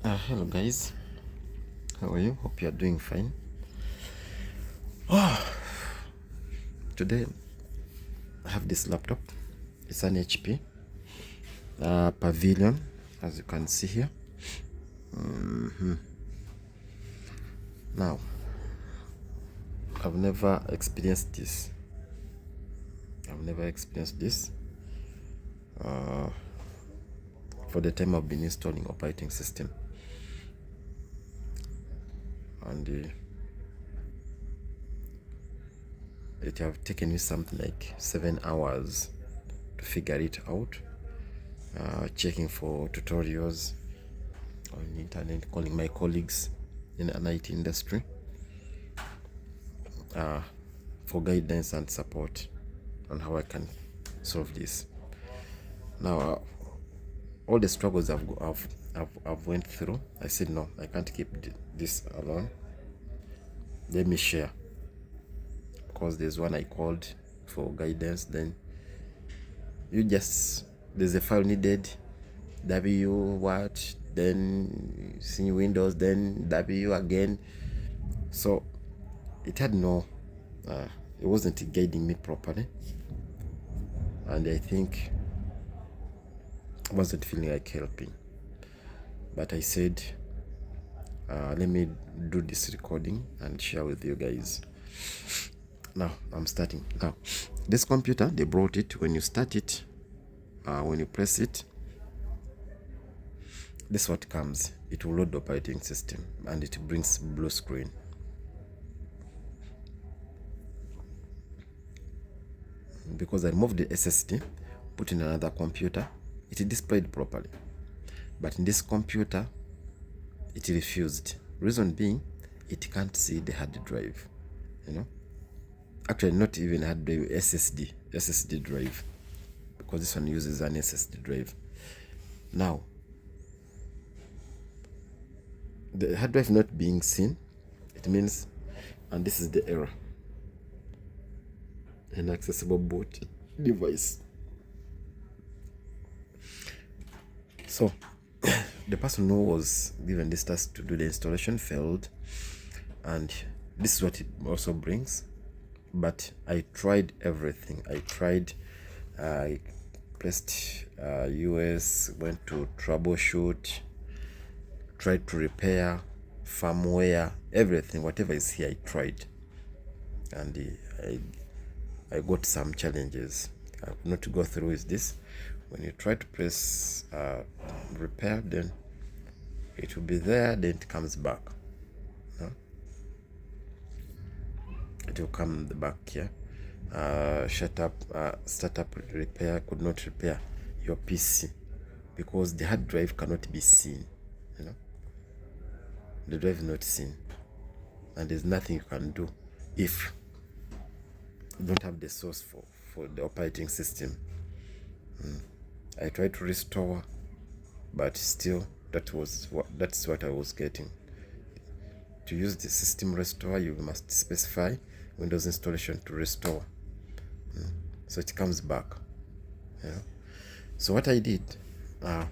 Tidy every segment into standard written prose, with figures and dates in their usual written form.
Hello guys, how are you? Hope you are doing fine. Today I have this laptop. It's an HP Pavilion, as you can see here. Now, I've never experienced this. For the time I've been installing operating system, and it have taken me something like 7 hours to figure it out. Checking for tutorials on the internet, calling my colleagues in an IT industry for guidance and support on how I can solve this. Now, all the struggles I've went through, I said no, I can't keep this alone. Let me share, because there's one I called for guidance. Then there's a file needed, W what, then see Windows, then W again. So it had it wasn't guiding me properly, and I think I wasn't feeling like helping. But I said, let me do this recording and share with you guys. Now I'm starting. Now this computer, they brought it. When you start it, when you press it, this is what comes. It will load the operating system and it brings blue screen. Because I moved the SSD, put in another computer, it displayed properly. But in this computer, it refused. Reason being, it can't see the hard drive. Actually, not even hard drive, SSD drive, because this one uses an SSD drive. Now, the hard drive not being seen, it means, and this is the error, inaccessible boot device. So the person who was given this task to do the installation failed, and this is what it also brings. But I tried everything. I pressed US, went to troubleshoot, tried to repair firmware, everything, whatever is here, I tried, and I got some challenges. I could not go through with this. When you try to press repair, then it will be there, then it comes back. It will come back here. Startup repair, could not repair your PC because the hard drive cannot be seen. The drive is not seen, and there's nothing you can do if you don't have the source for the operating system. I tried to restore, but still that's what I was getting. To use the system restore, you must specify Windows installation to restore, so it comes back. So what I did, I'm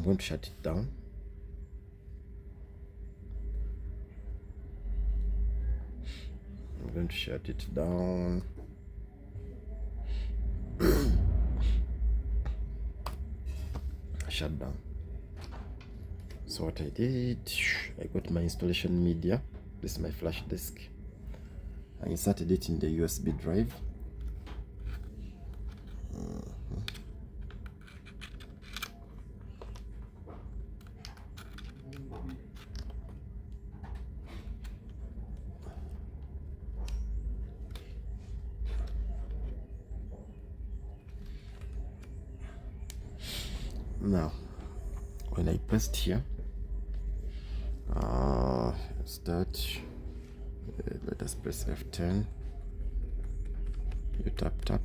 going to shut it down. Shut down. So what I did, I got my installation media. This is my flash disk. I inserted it in the USB drive. Now, when I pressed here, start, let us press F10, you tap,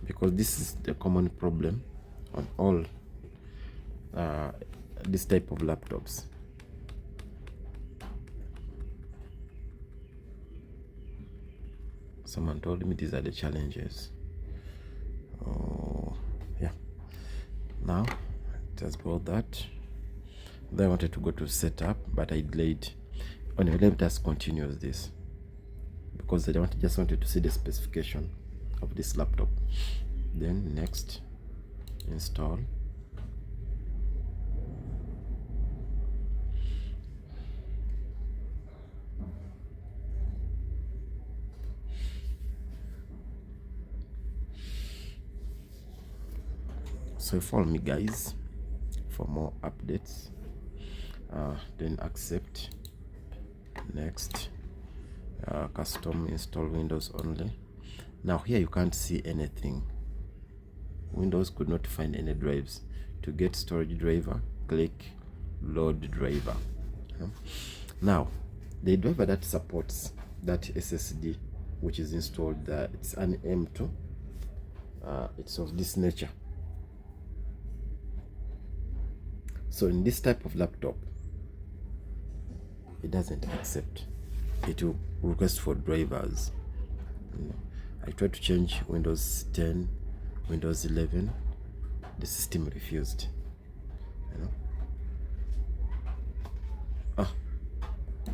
because this is the common problem on all this type of laptops. Someone told me these are the challenges. Oh yeah, now just about that. Then I wanted to go to setup, but I delayed. Anyway, let me just continue this because I just wanted to see the specification of this laptop. Then next, install. So follow me guys for more updates. Then accept. Next, custom install Windows only. Now here you can't see anything. Windows could not find any drives. To get storage driver, click load driver. Now the driver that supports that SSD which is installed there, it's an M2. It's of this nature. So in this type of laptop, it doesn't accept. It will request for drivers. I tried to change Windows 10, Windows 11. The system refused.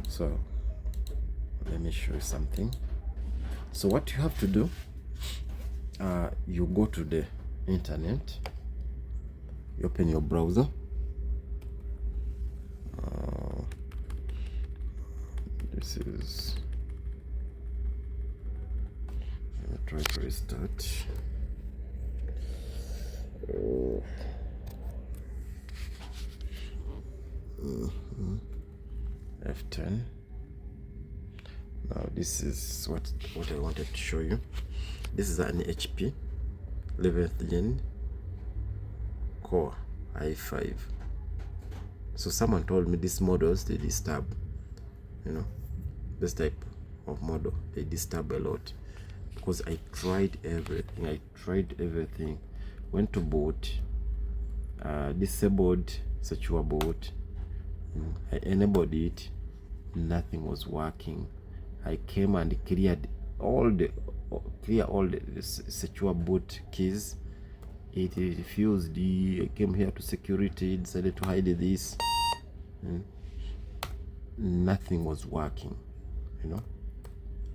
So let me show you something. So what you have to do, you go to the internet, you open your browser. This is, let me try to restart. F10. Now this is what I wanted to show you. This is an HP 11th gen Core i5. So someone told me these models, they disturb, this type of model, they disturb a lot, because I tried everything. Went to boot, disabled secure boot, I enabled it, nothing was working. I came and cleared all the secure boot keys. It refused. I came here to security, decided to hide this. Nothing was working,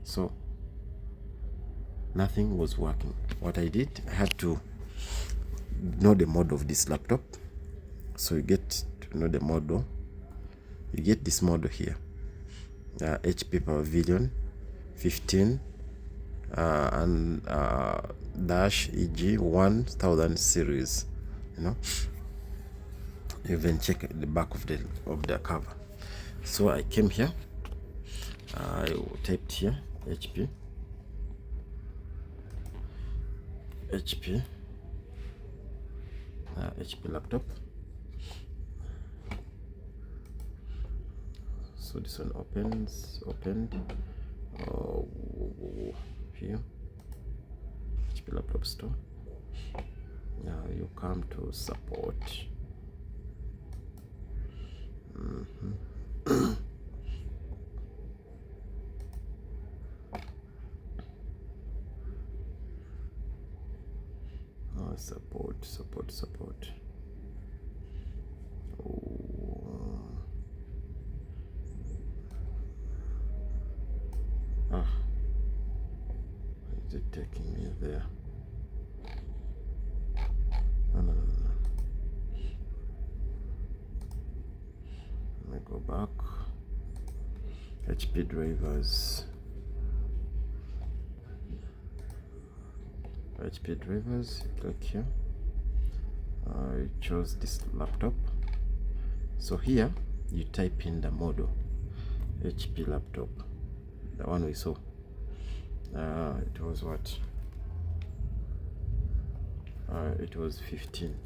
so nothing was working. What I did, I had to know the model of this laptop. So you get to know the model. You get this model here, HP Pavilion 15 and dash EG 1000 series. Even check the back of the cover. So I came here, I typed here HP laptop. So this one opened here, HP laptop store. Now you come to support. Support. Is it taking me there? No. Let me go back. HP drivers. Click here. I chose this laptop. So here you type in the model, HP laptop, the one we saw. It was what? It was 15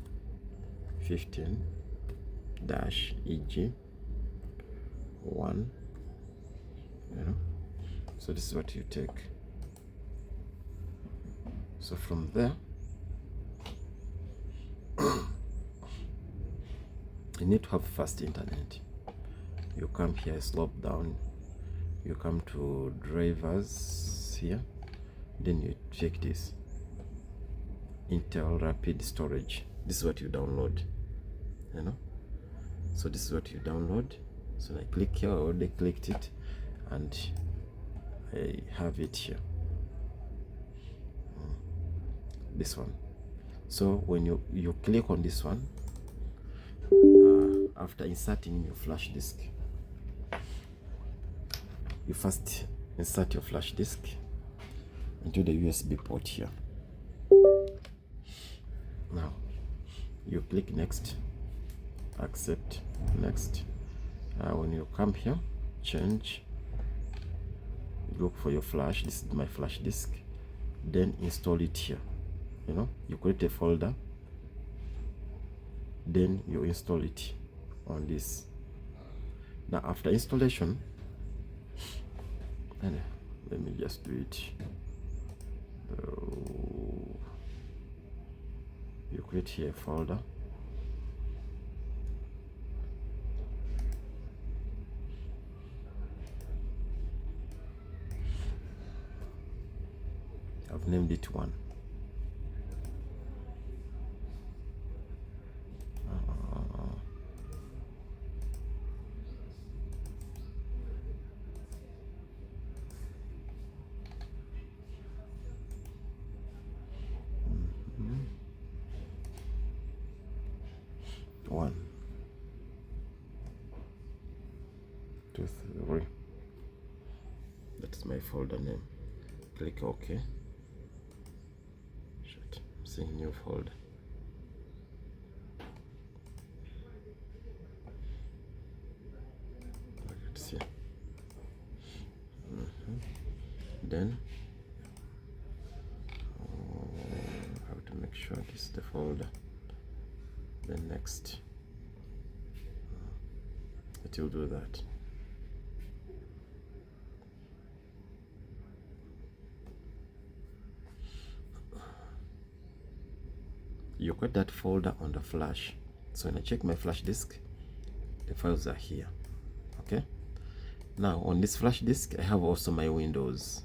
dash EG 1. So this is what you take. So from there, you need to have fast internet. You come here, slope down, you come to drivers here, Then you check this Intel Rapid Storage. This is what you download, you know. So this is what you download. So I click here. I already clicked it, and I have it here. This one. So when you click on this one, after inserting in your flash disk, you first insert your flash disk into the USB port here. Now you click next, accept, next. When you come here, change, look for your flash. This is my flash disk. Then install it here. You know, you create a folder, then you install it on this. Now after installation, and let me just do it. You create here a folder. I've named it 1. One, 2, 3. That's my folder name. Click OK. Shit, I'm seeing new folder. Let's see. Then I have to make sure this is the folder. Then next, it will do that. You got that folder on the flash. So when I check my flash disk, the files are here. Okay. Now on this flash disk, I have also my Windows.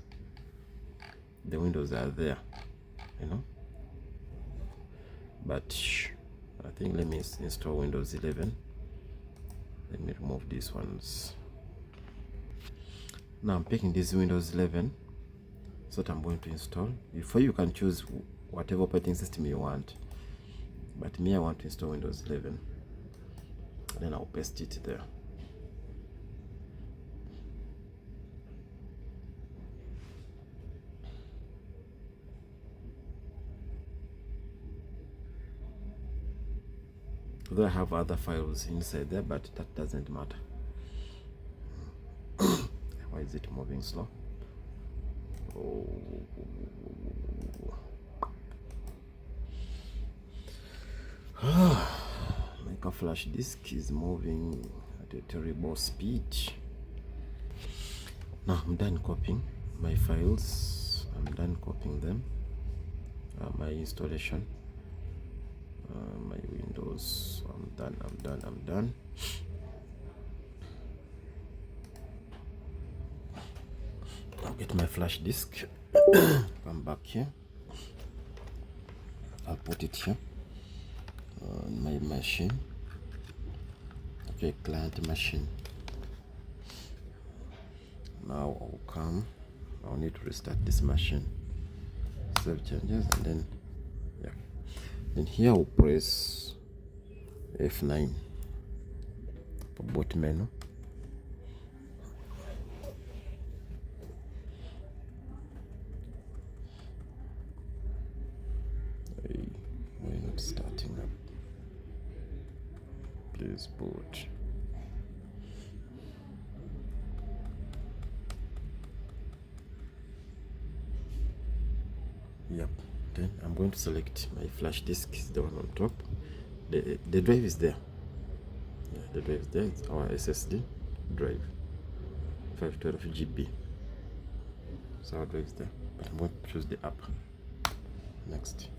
The Windows are there, you know. But I think let me install Windows 11. Let me remove these ones. Now I'm picking this Windows 11. That's what I'm going to install. Before you can choose whatever operating system you want. But me, I want to install Windows 11. Then I'll paste it there. Though I have other files inside there, but that doesn't matter. Why is it moving slow? Oh. Like a flash disk is moving at a terrible speed. Now I'm done copying my files. I'm done copying them. My installation. My Windows. I'm done. I'll get my flash disk. Come back here. I'll put it here on my machine. Okay, client machine. Now I'll come. I'll need to restart this machine. Save changes, and then then here I'll press F9 for boot menu. Hey, why not starting up? Please boot. Yep. Then I'm going to select my flash disk, is the one on top. The drive is there. Yeah, the drive is there. It's our SSD drive, 512 GB. So our drive is there. But I'm going to choose the app. Next.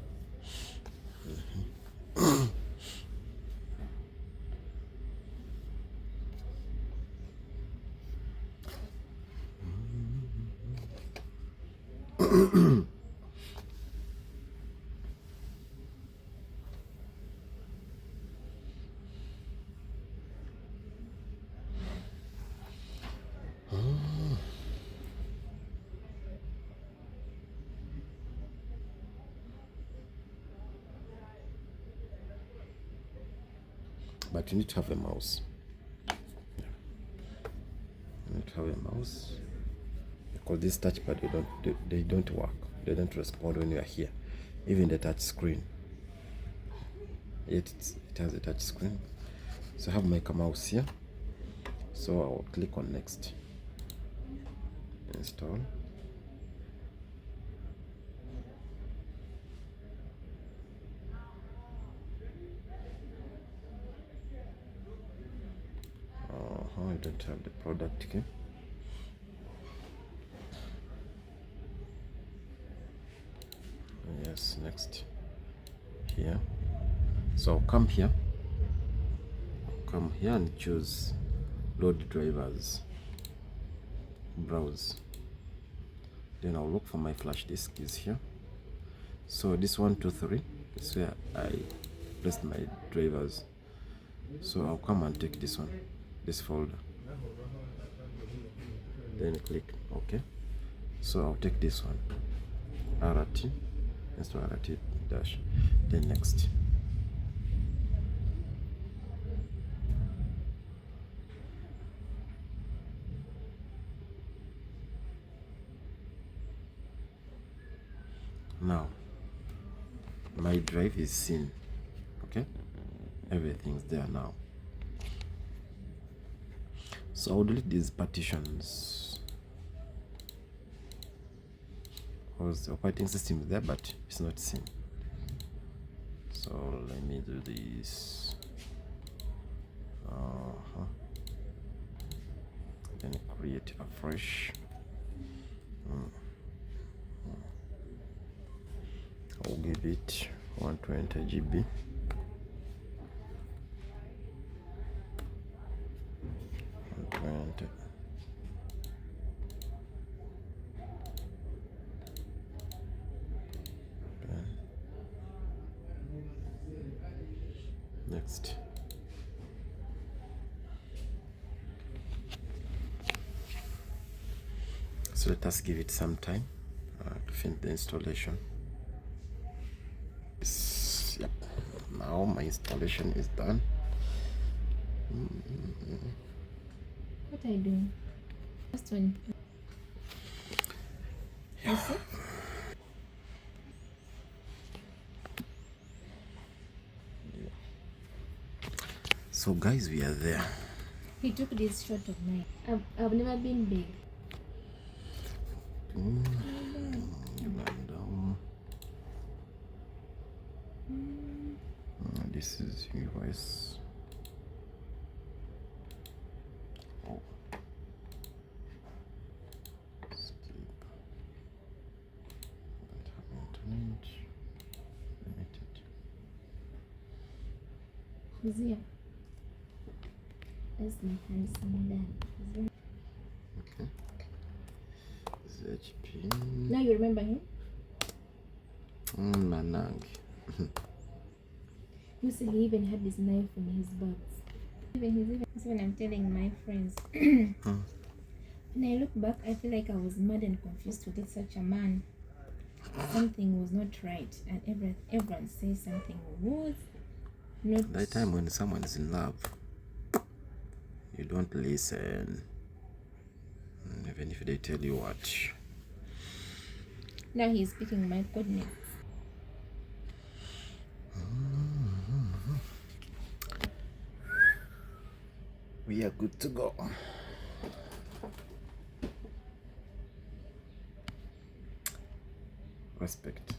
But you need to have a mouse. You need to have a mouse, because this touchpad they don't work. They don't respond when you are here. Even the touch screen. It has a touch screen. So I have my mouse here. So I'll click on next. Install. I don't have the product key. Yes, next. Here. So I'll come here. Come here and choose load drivers. Browse. Then I'll look for my flash disk is here. So this 1, 2, 3 is where I placed my drivers. So I'll come and take this one, this folder. Then click OK. So I'll take this one, RT, install RT dash, then next. Now my drive is seen. Okay, everything's there now. So I'll delete these partitions, because the operating system is there but it's not seen. So let me do this. Then create a fresh. I'll give it 120 GB. Next. So let us give it some time to finish the installation. Yep. Now my installation is done. What are you doing? First one. Yeah. So guys, we are there. He took this shot of mine. I've never been big. This is US. Oh. Skip. Don't have internet. Limited. He's here. That's my handsome dad. Okay. ZP. Now you remember him? Manang. You see, he even had this knife in his box. Even I'm telling my friends. When I look back, I feel like I was mad and confused to get such a man. Something was not right, and everyone says something was not. That time when someone is in love, you don't listen, even if they tell you what. Now he's speaking my coordinates. We are good to go. Respect.